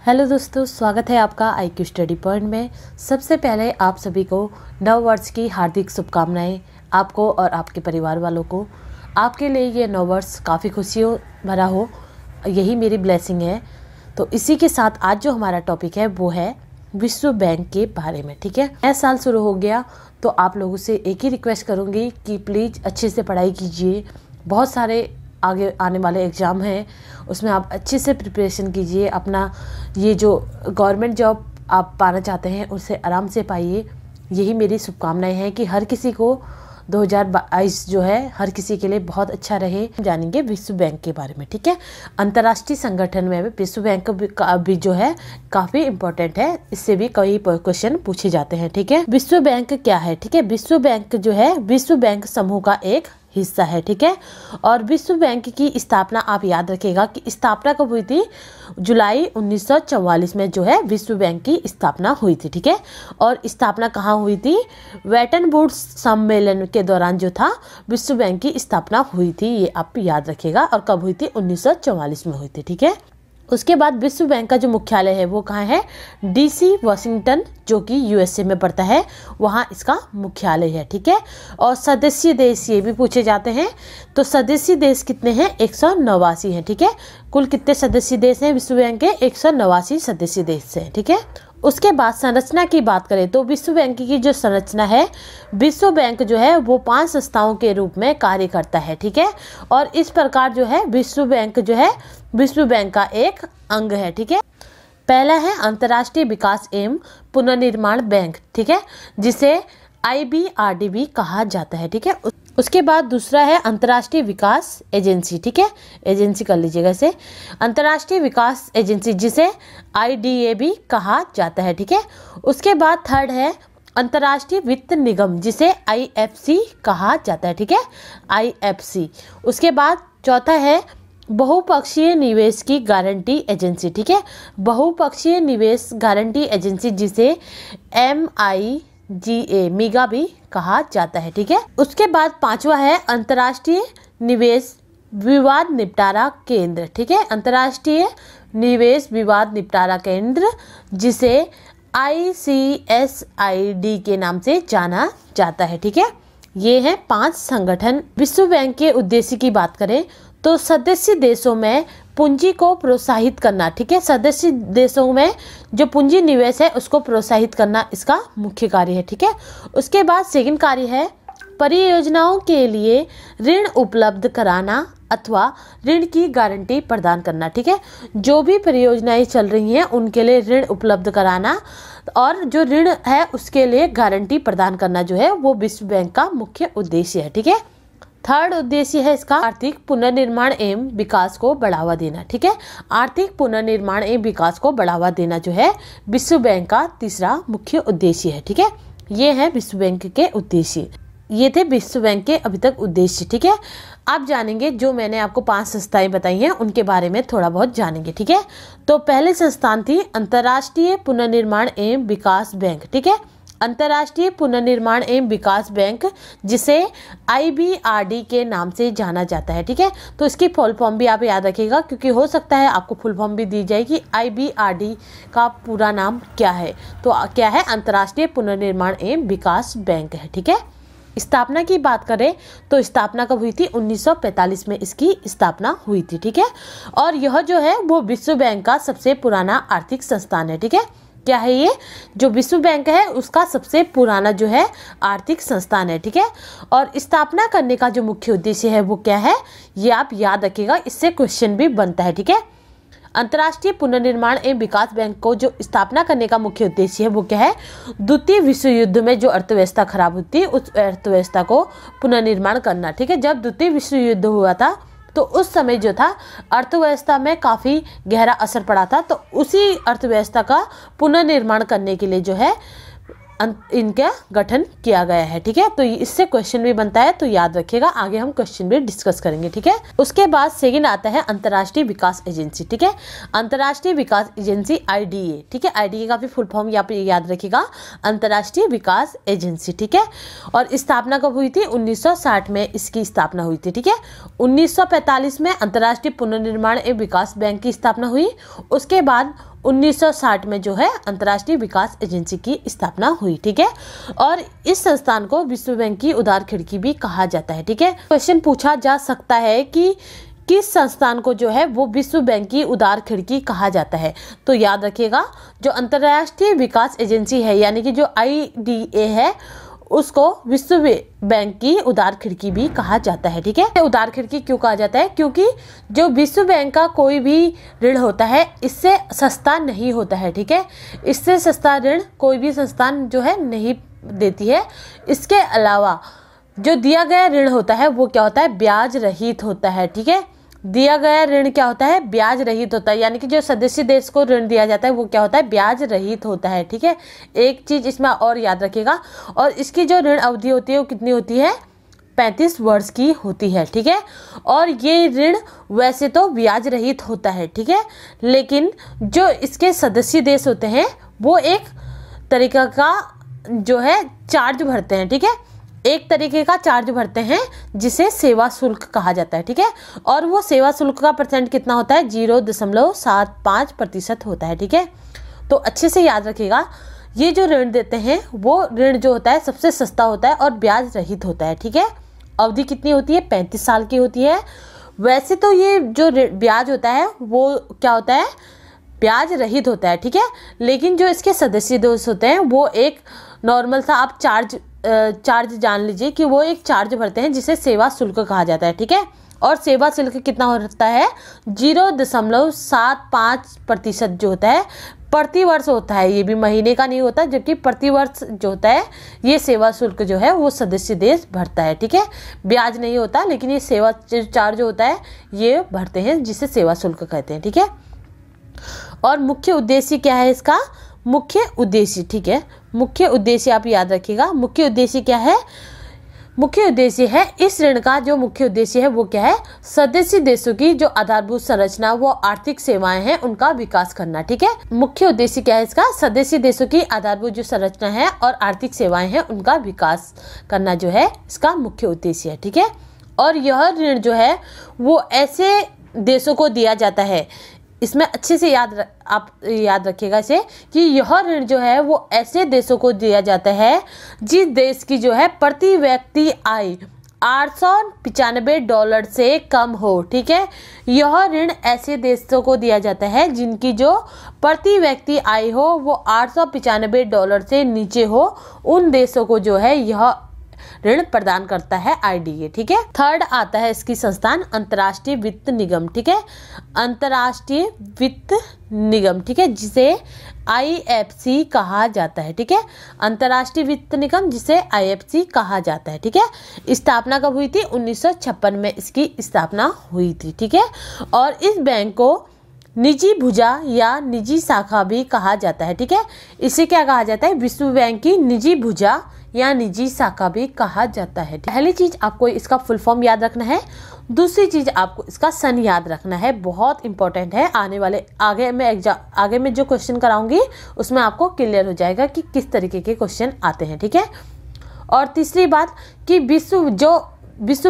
Hello दोस्तों, स्वागत है आपका IQ स्टडी पॉइंट में। सबसे पहले आप सभी को नव वर्ष की हार्दिक शुभकामनाएं, आपको और आपके परिवार वालों को। आपके लिए ये नव वर्ष काफ़ी खुशियों भरा हो, यही मेरी ब्लेसिंग है। तो इसी के साथ आज जो हमारा टॉपिक है वो है विश्व बैंक के बारे में। ठीक है, नया साल शुरू हो गया तो आप लोगों से एक ही रिक्वेस्ट करूँगी कि प्लीज़ अच्छे से पढ़ाई कीजिए। बहुत सारे आगे आने वाले एग्ज़ाम हैं, उसमें आप अच्छे से प्रिपरेशन कीजिए। अपना ये जो गवर्नमेंट जॉब आप पाना चाहते हैं उसे आराम से पाइए। यही मेरी शुभकामनाएं हैं कि हर किसी को 2022 जो है हर किसी के लिए बहुत अच्छा रहे। जानेंगे विश्व बैंक के बारे में। ठीक है, अंतर्राष्ट्रीय संगठन में विश्व बैंक भी जो है काफ़ी इम्पोर्टेंट है, इससे भी कई क्वेश्चन पूछे जाते हैं। ठीक है, विश्व बैंक क्या है? ठीक है, विश्व बैंक जो है विश्व बैंक समूह का एक हिस्सा है। ठीक है, और विश्व बैंक की स्थापना आप याद रखिएगा कि स्थापना कब हुई थी? जुलाई 1944 में जो है विश्व बैंक की स्थापना हुई थी। ठीक है, और स्थापना कहाँ हुई थी? वेटन वुड्स सम्मेलन के दौरान जो था विश्व बैंक की स्थापना हुई थी, ये आप याद रखिएगा। और कब हुई थी? 1944 में हुई थी। ठीक है, उसके बाद विश्व बैंक का जो मुख्यालय है वो कहाँ है? DC वाशिंगटन, जो कि USA में पड़ता है, वहाँ इसका मुख्यालय है। ठीक है, और सदस्य देश ये भी पूछे जाते हैं। तो सदस्य देश कितने हैं? 189 हैं। ठीक है, कुल कितने सदस्य देश हैं विश्व बैंक के? 189 सदस्य देश हैं। ठीक है, उसके बाद संरचना की बात करें तो विश्व बैंक की जो संरचना है, विश्व बैंक जो है वो 5 संस्थाओं के रूप में कार्य करता है। ठीक है, और इस प्रकार जो है विश्व बैंक जो है विश्व बैंक का एक अंग है। ठीक है, पहला है अंतर्राष्ट्रीय विकास एवं पुनर्निर्माण बैंक। ठीक है, जिसे IBRD कहा जाता है। ठीक है, उसके बाद दूसरा है अंतर्राष्ट्रीय विकास एजेंसी। ठीक है, एजेंसी कर लीजिएगा इसे, अंतर्राष्ट्रीय विकास एजेंसी, जिसे IDA भी कहा जाता है। ठीक है, उसके बाद थर्ड है अंतर्राष्ट्रीय वित्त निगम, जिसे IFC कहा जाता है। ठीक है, IFC। उसके बाद चौथा है बहुपक्षीय निवेश की गारंटी एजेंसी। ठीक है, बहुपक्षीय निवेश गारंटी एजेंसी, जिसे MIGA भी कहा जाता है। ठीक है, उसके बाद पांचवा है अंतर्राष्ट्रीय निवेश विवाद निपटारा केंद्र। ठीक है, अंतर्राष्ट्रीय निवेश विवाद निपटारा केंद्र, जिसे ICSID के नाम से जाना जाता है। ठीक है, ये हैं 5 संगठन। विश्व बैंक के उद्देश्य की बात करें तो सदस्य देशों में पूंजी को प्रोत्साहित करना। ठीक है, सदस्य देशों में जो पूंजी निवेश है उसको प्रोत्साहित करना इसका मुख्य कार्य है। ठीक है, उसके बाद सेकंड कार्य है परियोजनाओं के लिए ऋण उपलब्ध कराना अथवा ऋण की गारंटी प्रदान करना। ठीक है, जो भी परियोजनाएं चल रही हैं उनके लिए ऋण उपलब्ध कराना और जो ऋण है उसके लिए गारंटी प्रदान करना जो है वो विश्व बैंक का मुख्य उद्देश्य है। ठीक है, थर्ड उद्देश्य है इसका आर्थिक पुनर्निर्माण एवं विकास को बढ़ावा देना। ठीक है, आर्थिक पुनर्निर्माण एवं विकास को बढ़ावा देना जो है विश्व बैंक का तीसरा मुख्य उद्देश्य है। ठीक है, ये है विश्व बैंक के उद्देश्य। ये थे विश्व बैंक के अभी तक उद्देश्य। ठीक है, आप जानेंगे जो मैंने आपको 5 संस्थाएं बताई हैं उनके बारे में थोड़ा बहुत जानेंगे। ठीक है, तो पहले संस्थान थी अंतर्राष्ट्रीय पुनर्निर्माण एवं विकास बैंक। ठीक है, अंतर्राष्ट्रीय पुनर्निर्माण एवं विकास बैंक, जिसे IBRD के नाम से जाना जाता है। ठीक है, तो इसकी फुल फॉर्म भी आप याद रखिएगा, क्योंकि हो सकता है आपको फुल फॉर्म भी दी जाए कि IBRD का पूरा नाम क्या है। तो क्या है? अंतर्राष्ट्रीय पुनर्निर्माण एवं विकास बैंक है। ठीक है, स्थापना की बात करें तो स्थापना कब हुई थी? 1945 में इसकी स्थापना हुई थी। ठीक है, और यह जो है वो विश्व बैंक का सबसे पुराना आर्थिक संस्थान है। ठीक है, क्या है ये? जो विश्व बैंक है उसका सबसे पुराना जो है आर्थिक संस्थान है। ठीक है, और स्थापना करने का जो मुख्य उद्देश्य है वो क्या है, ये आप याद रखिएगा, इससे क्वेश्चन भी बनता है। ठीक है, अंतर्राष्ट्रीय पुनर्निर्माण एवं विकास बैंक को जो स्थापना करने का मुख्य उद्देश्य है वो क्या है? द्वितीय विश्व युद्ध में जो अर्थव्यवस्था खराब हुई थी उस अर्थव्यवस्था को पुनर्निर्माण करना। ठीक है, जब द्वितीय विश्व युद्ध हुआ था तो उस समय जो था अर्थव्यवस्था में काफ़ी गहरा असर पड़ा था, तो उसी अर्थव्यवस्था का पुनर्निर्माण करने के लिए जो है इनका गठन किया गया है। ठीक है, तो इससे क्वेश्चन भी बनता है, तो याद रखिएगा, आगे हम क्वेश्चन भी डिस्कस करेंगे। ठीक है, उसके बाद सेकंड आता है अंतर्राष्ट्रीय विकास एजेंसी। ठीक है, अंतर्राष्ट्रीय विकास एजेंसी IDA। ठीक है, IDA का भी फुल फॉर्म यहाँ पे याद रखिएगा, अंतर्राष्ट्रीय विकास एजेंसी। ठीक है, और स्थापना कब हुई थी? 1960 में इसकी स्थापना हुई थी। ठीक है, 1945 में अंतर्राष्ट्रीय पुनर्निर्माण एवं विकास बैंक की स्थापना हुई। उसके बाद 1960 में जो है अंतर्राष्ट्रीय विकास एजेंसी की स्थापना हुई। ठीक है, और इस संस्थान को विश्व बैंक की उदार खिड़की भी कहा जाता है। ठीक है, क्वेश्चन पूछा जा सकता है कि किस संस्थान को जो है वो विश्व बैंक की उदार खिड़की कहा जाता है। तो याद रखिएगा, जो अंतर्राष्ट्रीय विकास एजेंसी है यानी कि जो IDA है, उसको विश्व बैंक की उदार खिड़की भी कहा जाता है। ठीक है, उदार खिड़की क्यों कहा जाता है? क्योंकि जो विश्व बैंक का कोई भी ऋण होता है इससे सस्ता नहीं होता है। ठीक है, इससे सस्ता ऋण कोई भी संस्थान जो है नहीं देती है। इसके अलावा जो दिया गया ऋण होता है वो क्या होता है? ब्याज रहित होता है। ठीक है, दिया गया ऋण क्या होता है? ब्याज रहित होता है, यानी कि जो सदस्य देश को ऋण दिया जाता है वो क्या होता है? ब्याज रहित होता है। ठीक है, एक चीज इसमें और याद रखिएगा, और इसकी जो ऋण अवधि होती है वो कितनी होती है? 35 वर्ष की होती है। ठीक है, और ये ऋण वैसे तो ब्याज रहित होता है। ठीक है, लेकिन जो इसके सदस्य देश होते हैं वो एक तरीका का जो है चार्ज भरते हैं। ठीक है, एक तरीके का चार्ज भरते हैं जिसे सेवा शुल्क कहा जाता है। ठीक है, और वो सेवा शुल्क का परसेंट कितना होता है? 0.75% होता है। ठीक है, तो अच्छे से याद रखिएगा, ये जो ऋण देते हैं वो ऋण जो होता है सबसे सस्ता होता है और ब्याज रहित होता है। ठीक है, अवधि कितनी होती है? 35 साल की होती है। वैसे तो ये जो ब्याज होता है वो क्या होता है? ब्याज रहित होता है। ठीक है, लेकिन जो इसके सदस्य देश होते हैं वो एक नॉर्मल सा आप चार्ज जान लीजिए कि वो एक चार्ज भरते हैं जिसे सेवा शुल्क कहा जाता है। ठीक है, और सेवा शुल्क कितना होता है? 0.75% जो होता है प्रति वर्ष होता है। ये भी महीने का नहीं होता, जबकि प्रति वर्ष जो होता है ये सेवा शुल्क जो है वो सदस्य देश भरता है। ठीक है, ब्याज नहीं होता, लेकिन ये सेवा चार्ज होता है ये भरते हैं जिसे सेवा शुल्क कहते हैं। ठीक है, और मुख्य उद्देश्य क्या है इसका? मुख्य उद्देश्य, ठीक है, मुख्य उद्देश्य आप याद रखिएगा। मुख्य उद्देश्य क्या है? मुख्य उद्देश्य है, इस ऋण का जो मुख्य उद्देश्य है वो क्या है? सदस्य देशों की जो आधारभूत संरचना वो आर्थिक सेवाएं हैं उनका विकास करना। ठीक है, मुख्य उद्देश्य क्या है इसका? सदस्य देशों की आधारभूत जो संरचना है और आर्थिक सेवाएं हैं उनका विकास करना जो है इसका मुख्य उद्देश्य है। ठीक है, और यह ऋण जो है वो ऐसे देशों को दिया जाता है, इसमें अच्छे से आप याद रखिएगा इसे, कि यह ऋण जो है वो ऐसे देशों को दिया जाता है जिस देश की जो है प्रति व्यक्ति आय $895 से कम हो। ठीक है, यह ऋण ऐसे देशों को दिया जाता है जिनकी जो प्रति व्यक्ति आय हो वो $895 से नीचे हो। उन देशों को जो है यह ऋण प्रदान करता है IDA। ठीक है, थर्ड आता है इसकी संस्थान अंतर्राष्ट्रीय वित्त निगम। ठीक है, अंतर्राष्ट्रीय वित्त निगम, ठीक है, जिसे IFC कहा जाता है। ठीक है, अंतर्राष्ट्रीय वित्त निगम जिसे IFC कहा जाता है। ठीक है, स्थापना कब हुई थी? 1956 में इसकी स्थापना हुई थी। ठीक है, और इस बैंक को निजी भुजा या निजी शाखा भी कहा जाता है। ठीक है, इसे क्या कहा जाता है? विश्व बैंक की निजी भुजा या निजी शाखा भी कहा जाता है। पहली चीज आपको इसका फुल फॉर्म याद रखना है, दूसरी चीज आपको इसका सन याद रखना है, बहुत इंपॉर्टेंट है। आने वाले आगे में जो क्वेश्चन कराऊंगी उसमें आपको क्लियर हो जाएगा कि किस तरीके के क्वेश्चन आते हैं। ठीक है, और तीसरी बात कि विश्व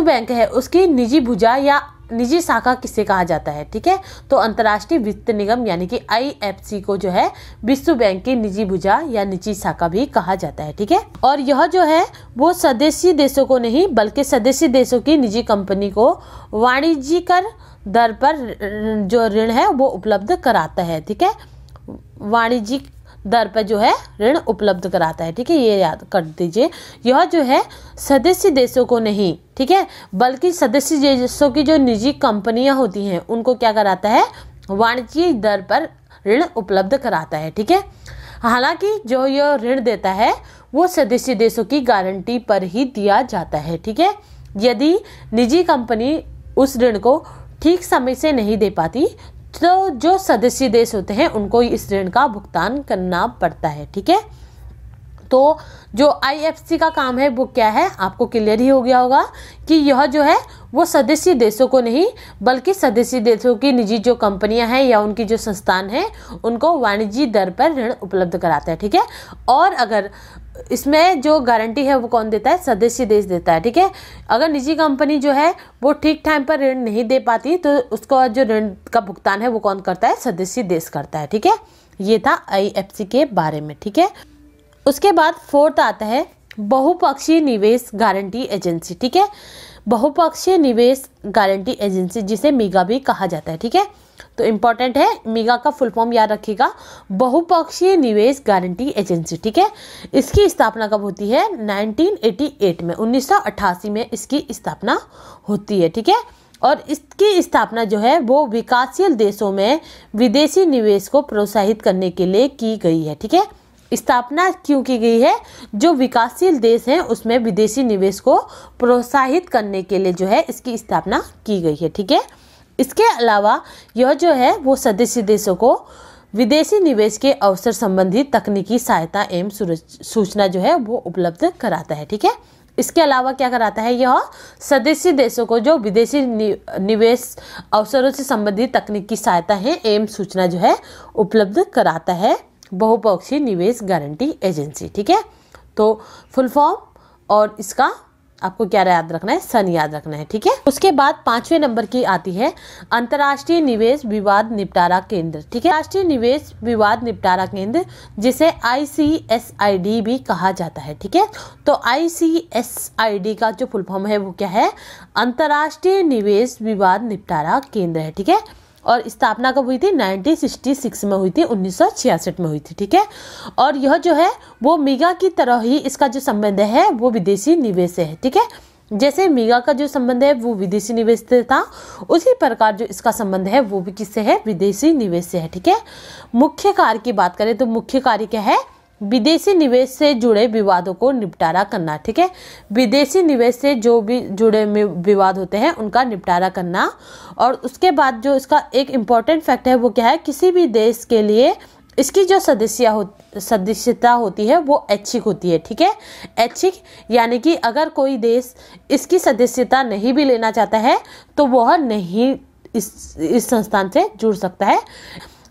बैंक है उसकी निजी भुजा या निजी शाखा किसे कहा जाता है? ठीक है, तो अंतर्राष्ट्रीय वित्त निगम यानी कि IFC को जो है विश्व बैंक की निजी भुजा या निजी शाखा भी कहा जाता है। ठीक है, और यह जो है वो सदस्य देशों को नहीं बल्कि सदस्य देशों की निजी कंपनी को वाणिज्यिक दर पर जो ऋण है वो उपलब्ध कराता है। ठीक है, वाणिज्यिक दर पर जो है ऋण उपलब्ध कराता है। ठीक है, ये याद कर दीजिए, यह जो है सदस्य देशों को नहीं, ठीक है, बल्कि सदस्य देशों की जो निजी कंपनियां होती हैं उनको क्या कराता है? वाणिज्यिक दर पर ऋण उपलब्ध कराता है। ठीक है, हालांकि जो यह ऋण देता है वो सदस्य देशों की गारंटी पर ही दिया जाता है। ठीक है, यदि निजी कंपनी उस ऋण को ठीक समय से नहीं दे पाती तो जो सदस्य देश होते हैं उनको इस ऋण का भुगतान करना पड़ता है। ठीक है, तो जो IFC का काम है वो क्या है? आपको क्लियर ही हो गया होगा कि यह जो है वो सदस्य देशों को नहीं बल्कि सदस्य देशों की निजी जो कंपनियां हैं या उनकी जो संस्थान है उनको वाणिज्यिक दर पर ऋण उपलब्ध कराता है। ठीक है, और अगर इसमें जो गारंटी है वो कौन देता है, सदस्य देश देता है, ठीक है। अगर निजी कंपनी जो है वो ठीक टाइम पर ऋण नहीं दे पाती तो उसका जो ऋण का भुगतान है वो कौन करता है, सदस्य देश करता है, ठीक है। ये था IFC के बारे में, ठीक है। उसके बाद फोर्थ आता है बहुपक्षीय निवेश गारंटी एजेंसी, ठीक है। बहुपक्षीय निवेश गारंटी एजेंसी जिसे मीगा भी कहा जाता है, ठीक है। तो इम्पॉर्टेंट है, मीगा का फुल फॉर्म याद रखिएगा, बहुपक्षीय निवेश गारंटी एजेंसी, ठीक है। इसकी स्थापना कब होती है, 1988 में, 1988 में इसकी स्थापना होती है, ठीक है। और इसकी स्थापना जो है वो विकासशील देशों में विदेशी निवेश को प्रोत्साहित करने के लिए की गई है, ठीक है। स्थापना क्यों की गई है, जो विकासशील देश हैं उसमें विदेशी निवेश को प्रोत्साहित करने के लिए जो है इसकी स्थापना की गई है, ठीक है। इसके अलावा यह जो है वो सदस्य देशों को विदेशी निवेश के अवसर संबंधी तकनीकी सहायता एवं सूचना जो है वो उपलब्ध कराता है, ठीक है। इसके अलावा क्या कराता है, यह सदस्य देशों को जो विदेशी निवेश अवसरों से संबंधित तकनीकी सहायता है एवं सूचना जो है उपलब्ध कराता है बहुपक्षीय निवेश गारंटी एजेंसी, ठीक है। तो फुल फॉर्म और इसका आपको क्या याद रखना है, सन याद रखना है, ठीक है। उसके बाद 5वें नंबर की आती है अंतर्राष्ट्रीय निवेश विवाद निपटारा केंद्र, ठीक है। राष्ट्रीय निवेश विवाद निपटारा केंद्र जिसे ICSID भी कहा जाता है, ठीक है। तो ICSID का जो फुल फॉर्म है वो क्या है, अंतर्राष्ट्रीय निवेश विवाद निपटारा केंद्र है, ठीक है। और स्थापना कब हुई थी, 1966 में हुई थी, 1966 में हुई थी, ठीक है। और यह जो है वो मीगा की तरह ही इसका जो संबंध है वो विदेशी निवेश से है, ठीक है। जैसे मीगा का जो संबंध है वो विदेशी निवेश से था, उसी प्रकार जो इसका संबंध है वो भी किससे है, विदेशी निवेश से है, ठीक है। मुख्य कार्य की बात करें तो मुख्य कार्य क्या है, विदेशी निवेश से जुड़े विवादों को निपटारा करना, ठीक है। विदेशी निवेश से जो भी जुड़े विवाद होते हैं उनका निपटारा करना। और उसके बाद जो इसका एक इम्पॉर्टेंट फैक्ट है वो क्या है, किसी भी देश के लिए इसकी जो सदस्यता होती है वो ऐच्छिक होती है, ठीक है। ऐच्छिक यानी कि अगर कोई देश इसकी सदस्यता नहीं भी लेना चाहता है तो वह नहीं इस संस्थान से जुड़ सकता है।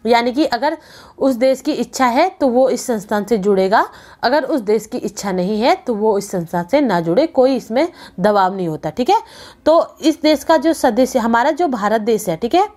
यानी कि अगर उस देश की इच्छा है तो वो इस संस्थान से जुड़ेगा, अगर उस देश की इच्छा नहीं है तो वो इस संस्थान से ना जुड़े, कोई इसमें दबाव नहीं होता, ठीक है। तो इस देश का जो सदस्य, हमारा जो भारत देश है, ठीक है,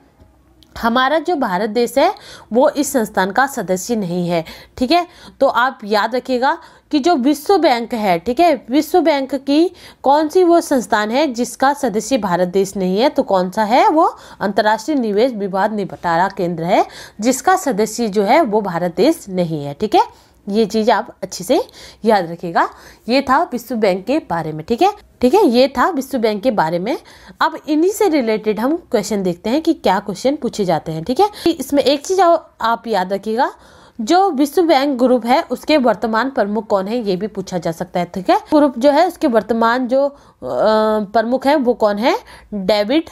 हमारा जो भारत देश है वो इस संस्थान का सदस्य नहीं है, ठीक है। तो आप याद रखिएगा कि जो विश्व बैंक है, ठीक है, विश्व बैंक की कौन सी वो संस्थान है जिसका सदस्य भारत देश नहीं है, तो कौन सा है वो, अंतर्राष्ट्रीय निवेश विवाद निपटारा केंद्र है जिसका सदस्य जो है वो भारत देश नहीं है, ठीक है। ये चीज आप अच्छे से याद रखिएगा। ये था विश्व बैंक के बारे में, ठीक है, ठीक है। ये था विश्व बैंक के बारे में। अब इन्हीं से रिलेटेड हम क्वेश्चन देखते हैं कि क्या क्वेश्चन पूछे जाते हैं, ठीक है। इसमें एक चीज आप याद रखिएगा, जो विश्व बैंक ग्रुप है उसके वर्तमान प्रमुख कौन है, ये भी पूछा जा सकता है, ठीक है। ग्रुप जो है उसके वर्तमान जो प्रमुख है वो कौन है, डेविड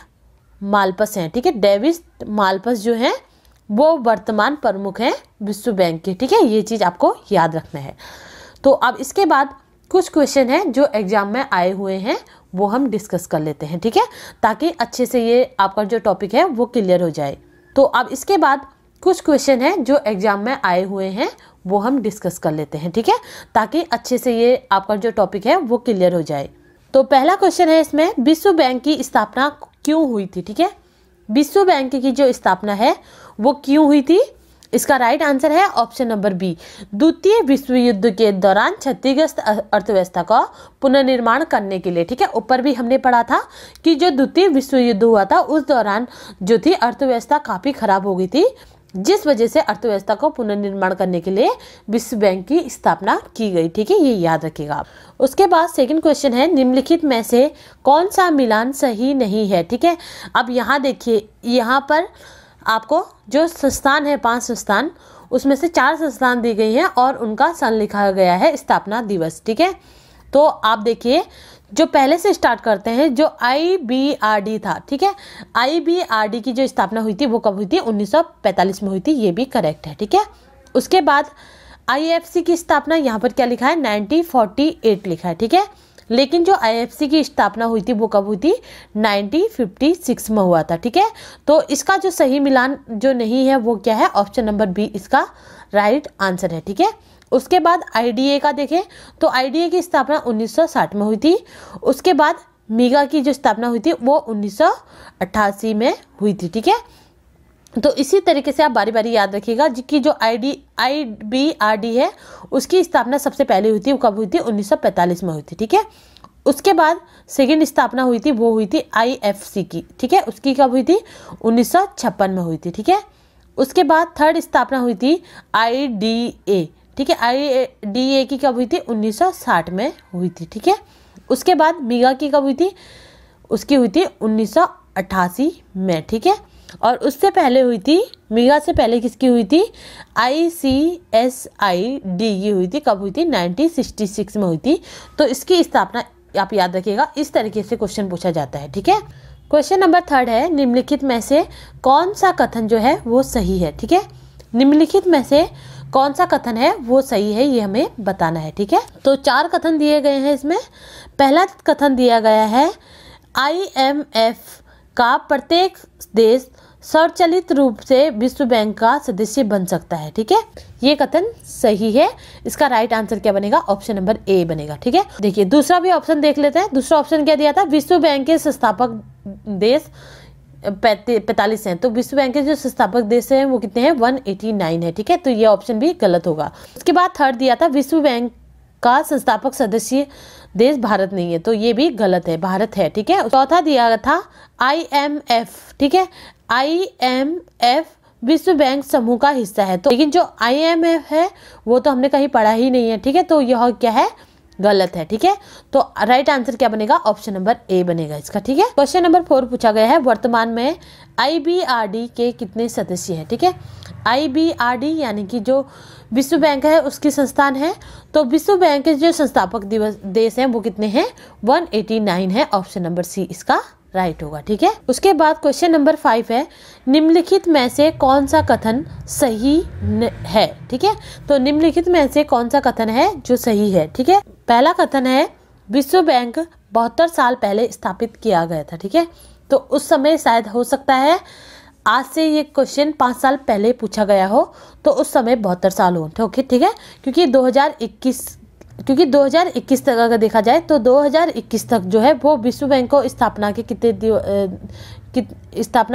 मालपस है, ठीक है। डेविड मालपस जो है वो वर्तमान प्रमुख हैं विश्व बैंक के, ठीक है। ये चीज आपको याद रखना है। तो अब इसके बाद कुछ क्वेश्चन हैं जो एग्जाम में आए हुए हैं वो हम डिस्कस कर लेते हैं, ठीक है, ताकि अच्छे से ये आपका जो टॉपिक है वो क्लियर हो जाए। तो अब इसके बाद कुछ क्वेश्चन हैं जो एग्जाम में आए हुए हैं वो हम डिस्कस कर लेते हैं, ठीक है, ताकि अच्छे से ये आपका जो टॉपिक है वो क्लियर हो जाए। तो पहला क्वेश्चन है इसमें, विश्व बैंक की स्थापना क्यों हुई थी, ठीक है। विश्व बैंक की जो स्थापना है वो क्यों हुई थी, इसका राइट आंसर है ऑप्शन नंबर बी, द्वितीय विश्व युद्ध के दौरान क्षतिग्रस्त अर्थव्यवस्था का पुनर्निर्माण करने के लिए, ठीक है। ऊपर भी हमने पढ़ा था कि जो द्वितीय विश्व युद्ध हुआ था उस दौरान जो थी अर्थव्यवस्था काफी खराब हो गई थी, जिस वजह से अर्थव्यवस्था को पुनर्निर्माण करने के लिए विश्व बैंक की स्थापना की गई, ठीक है, ये याद रखिएगा आप। उसके बाद सेकंड क्वेश्चन है, निम्नलिखित में से कौन सा मिलान सही नहीं है, ठीक है। अब यहाँ देखिए, यहाँ पर आपको जो संस्थान है 5 संस्थान, उसमें से 4 संस्थान दी गई हैं और उनका सन लिखा गया है स्थापना दिवस, ठीक है। तो आप देखिए जो पहले से स्टार्ट करते हैं, जो IBRD था, ठीक है, IBRD की जो स्थापना हुई थी वो कब हुई थी, 1945 में हुई थी, ये भी करेक्ट है, ठीक है। उसके बाद IFC की स्थापना यहाँ पर क्या लिखा है, 1948 लिखा है, ठीक है। लेकिन जो IFC की स्थापना हुई थी वो कब हुई थी, 1956 में हुआ था, ठीक है। तो इसका जो सही मिलान जो नहीं है वो क्या है, ऑप्शन नंबर बी इसका राइट आंसर है, ठीक है। उसके बाद आईडीए का देखें तो आईडीए की स्थापना 1960 में हुई थी। उसके बाद मीगा की जो स्थापना हुई थी वो 1988 में हुई थी। ठीक है, तो इसी तरीके से आप बारी बारी याद रखिएगा कि जो IBRD है उसकी स्थापना सबसे पहले हुई थी, वो कब हुई थी? 1945 में हुई थी। ठीक है, उसके बाद सेकेंड स्थापना हुई थी वो हुई थी IFC की। ठीक है, उसकी कब हुई थी? 1956 में हुई थी। ठीक है, उसके बाद थर्ड स्थापना हुई थी IDA। ठीक है, IDA की कब हुई थी? 1960 में हुई थी। ठीक है, उसके बाद मीगा की कब हुई थी? उसकी हुई थी 1988 में। ठीक है, और उससे पहले हुई थी, मीगा से पहले किसकी हुई थी? ICSID की हुई थी। कब हुई थी? 1966 में हुई थी। तो इसकी स्थापना आप याद रखिएगा, इस तरीके से क्वेश्चन पूछा जाता है। ठीक है, क्वेश्चन नंबर 3 है, निम्नलिखित में से कौन सा कथन जो है वो सही है? ठीक है, निम्नलिखित में से कौन सा कथन है वो सही है, ये हमें बताना है। ठीक है, तो 4 कथन दिए गए हैं इसमें। पहला कथन दिया गया है IMF का प्रत्येक देश स्वचालित रूप से विश्व बैंक का सदस्य बन सकता है। ठीक है, ये कथन सही है। इसका राइट आंसर क्या बनेगा? ऑप्शन नंबर ए बनेगा। ठीक है, देखिए दूसरा भी ऑप्शन देख लेते हैं। दूसरा ऑप्शन क्या दिया था? विश्व बैंक के संस्थापक देश 45 हैं। तो विश्व बैंक के जो संस्थापक देश हैं वो कितने हैं? 189 है। ठीक है, तो ये ऑप्शन भी गलत होगा। उसके बाद थर्ड दिया था विश्व बैंक का संस्थापक सदस्य देश भारत नहीं है, तो ये भी गलत है, भारत है। ठीक है, चौथा दिया था IMF। ठीक है, IMF विश्व बैंक समूह का हिस्सा है। तो लेकिन जो IMF है वो तो हमने कहीं पढ़ा ही नहीं है। ठीक है, तो यह क्या है? गलत है। ठीक है, तो राइट आंसर क्या बनेगा? ऑप्शन नंबर ए बनेगा इसका। ठीक है, क्वेश्चन नंबर 4 पूछा गया है, वर्तमान में IBRD के कितने सदस्य हैं? ठीक है, IBRD यानी कि जो विश्व बैंक है उसकी संस्थान है। तो विश्व बैंक के जो संस्थापक देश हैं वो कितने हैं? 189 है। ऑप्शन नंबर सी इसका राइट होगा। ठीक है, उसके बाद क्वेश्चन नंबर 5 है, निम्नलिखित में से कौन सा कथन सही है? ठीक है, तो निम्नलिखित में से कौन सा कथन है जो सही है? ठीक है, पहला कथन है विश्व बैंक 72 साल पहले स्थापित किया गया था। ठीक है, तो उस समय शायद हो सकता है आज से ये क्वेश्चन 5 साल पहले पूछा गया हो, तो उस समय 72 साल हो। ठीक है, क्योंकि 2021 तक अगर देखा जाए तो 2021 तक जो है वो विश्व बैंक को स्थापना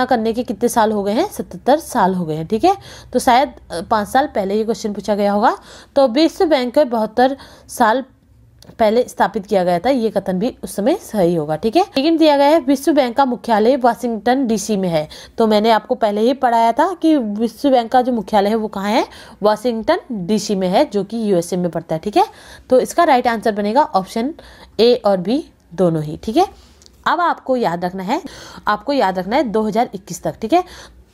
करने के कितने साल हो गए हैं? 77 साल हो गए हैं। ठीक है, तो शायद 5 साल पहले ये क्वेश्चन पूछा गया होगा। तो विश्व बैंक को 72 साल पहले स्थापित किया गया था, ये कथन भी उस समय सही होगा। ठीक है, लेकिन दिया गया है विश्व बैंक का मुख्यालय वाशिंगटन DC में है। तो मैंने आपको पहले ही पढ़ाया था कि विश्व बैंक का जो मुख्यालय है वो कहाँ है? वाशिंगटन DC में है, जो कि USA में पड़ता है। ठीक है, तो इसका राइट आंसर बनेगा ऑप्शन ए और बी दोनों ही। ठीक है, अब आपको याद रखना है 2021 तक। ठीक है,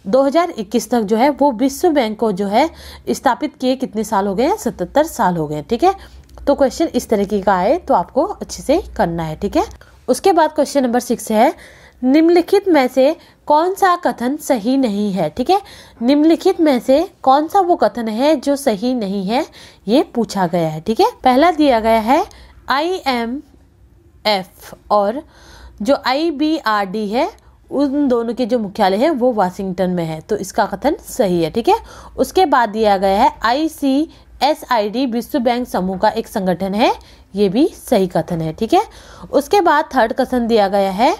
2021 तक जो है वो विश्व बैंक को जो है स्थापित किए कितने साल हो गए हैं? 77 साल हो गए। ठीक है, तो क्वेश्चन इस तरीके का आए तो आपको अच्छे से करना है। ठीक है, उसके बाद क्वेश्चन नंबर 6 है, निम्नलिखित में से कौन सा कथन सही नहीं है? ठीक है, निम्नलिखित में से कौन सा वो कथन है जो सही नहीं है, ये पूछा गया है। ठीक है, पहला दिया गया है IMF और जो IBRD है उन दोनों के जो मुख्यालय है वो वाशिंगटन में है, तो इसका कथन सही है। ठीक है, उसके बाद दिया गया है ICSID विश्व बैंक समूह का एक संगठन है, ये भी सही कथन है। ठीक है, उसके बाद थर्ड कथन दिया गया है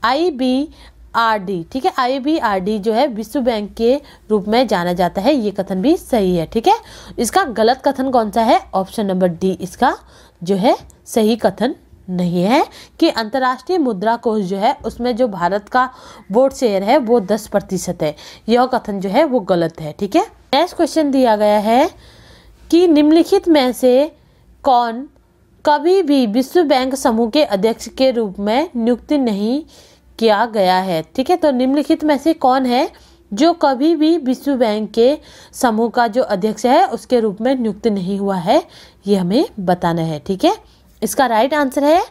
IBRD। ठीक है, IBRD जो है विश्व बैंक के रूप में जाना जाता है, ये कथन भी सही है। ठीक है, इसका गलत कथन कौन सा है? ऑप्शन नंबर डी इसका जो है सही कथन नहीं है कि अंतर्राष्ट्रीय मुद्रा कोष जो है उसमें जो भारत का वोट शेयर है वो 10% है, यह कथन जो है वो गलत है। ठीक है, नेक्स्ट क्वेश्चन दिया गया है कि निम्नलिखित में से कौन कभी भी विश्व बैंक समूह के अध्यक्ष के रूप में नियुक्त नहीं किया गया है? ठीक है, तो निम्नलिखित में से कौन है जो कभी भी विश्व बैंक के समूह का जो अध्यक्ष है उसके रूप में नियुक्त नहीं हुआ है, ये हमें बताना है। ठीक है, इसका राइट आंसर है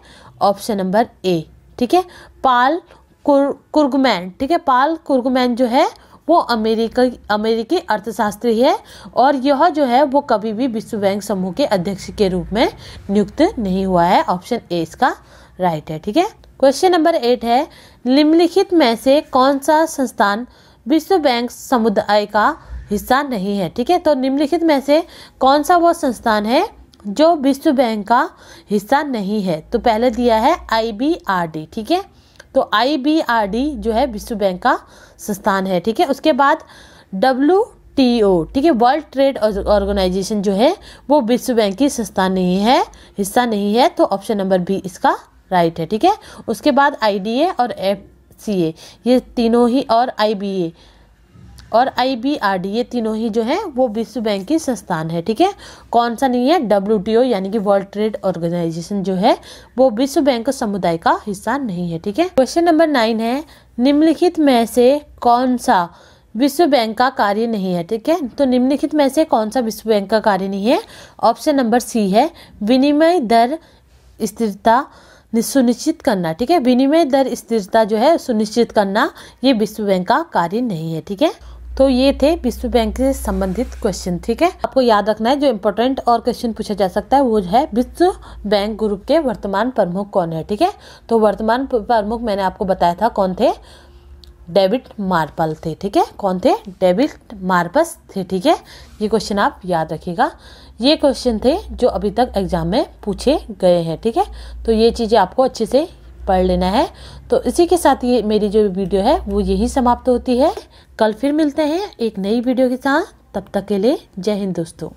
ऑप्शन नंबर ए। ठीक है, पाल कुर्गमैन। ठीक है, पाल कुर्गमैन जो है वो अमेरिकी अर्थशास्त्री है और यह जो है वो कभी भी विश्व बैंक समूह के अध्यक्ष के रूप में नियुक्त नहीं हुआ है। ऑप्शन ए इसका राइट है। ठीक है, क्वेश्चन नंबर 8 है, निम्नलिखित में से कौन सा संस्थान विश्व बैंक समुदाय का हिस्सा नहीं है। ठीक है, तो निम्नलिखित में से कौन सा वो संस्थान है जो विश्व बैंक का हिस्सा नहीं है? तो पहले दिया है IBRD। ठीक है, तो IBRD जो है विश्व बैंक का संस्थान है। ठीक है, उसके बाद WTO, ठीक है, वर्ल्ड ट्रेड ऑर्गेनाइजेशन जो है वो विश्व बैंक की संस्थान नहीं है, हिस्सा नहीं है, तो ऑप्शन नंबर बी इसका राइट है। ठीक है, उसके बाद IDA और FCA ये तीनों ही, और IBA और IBRD ये तीनों ही जो है वो विश्व बैंक की संस्थान है। ठीक है, कौन सा नहीं है? WTO यानी कि वर्ल्ड ट्रेड ऑर्गेनाइजेशन जो है वो विश्व बैंक समुदाय का हिस्सा नहीं है। ठीक है, क्वेश्चन नंबर 9 है, निम्नलिखित में से कौन सा विश्व बैंक का कार्य नहीं है? ठीक है, तो निम्नलिखित में से कौन सा विश्व बैंक का कार्य नहीं है? ऑप्शन नंबर सी है विनिमय दर स्थिरता सुनिश्चित करना। ठीक है, विनिमय दर स्थिरता जो है सुनिश्चित करना ये विश्व बैंक का कार्य नहीं है। ठीक है, तो ये थे विश्व बैंक से संबंधित क्वेश्चन। ठीक है, आपको याद रखना है जो इम्पोर्टेंट और क्वेश्चन पूछा जा सकता है वो है विश्व बैंक ग्रुप के वर्तमान प्रमुख कौन है। ठीक है, तो वर्तमान प्रमुख मैंने आपको बताया था कौन थे, डेविड मार्पल थे। ठीक है, कौन थे? डेविड मार्पस थे। ठीक है, ये क्वेश्चन आप याद रखिएगा, ये क्वेश्चन थे जो अभी तक एग्जाम में पूछे गए हैं। ठीक है, तो ये चीज़ें आपको अच्छे से पढ़ लेना है। तो इसी के साथ ये मेरी जो वीडियो है वो यही समाप्त होती है। कल फिर मिलते हैं एक नई वीडियो के साथ, तब तक के लिए जय हिंद दोस्तों।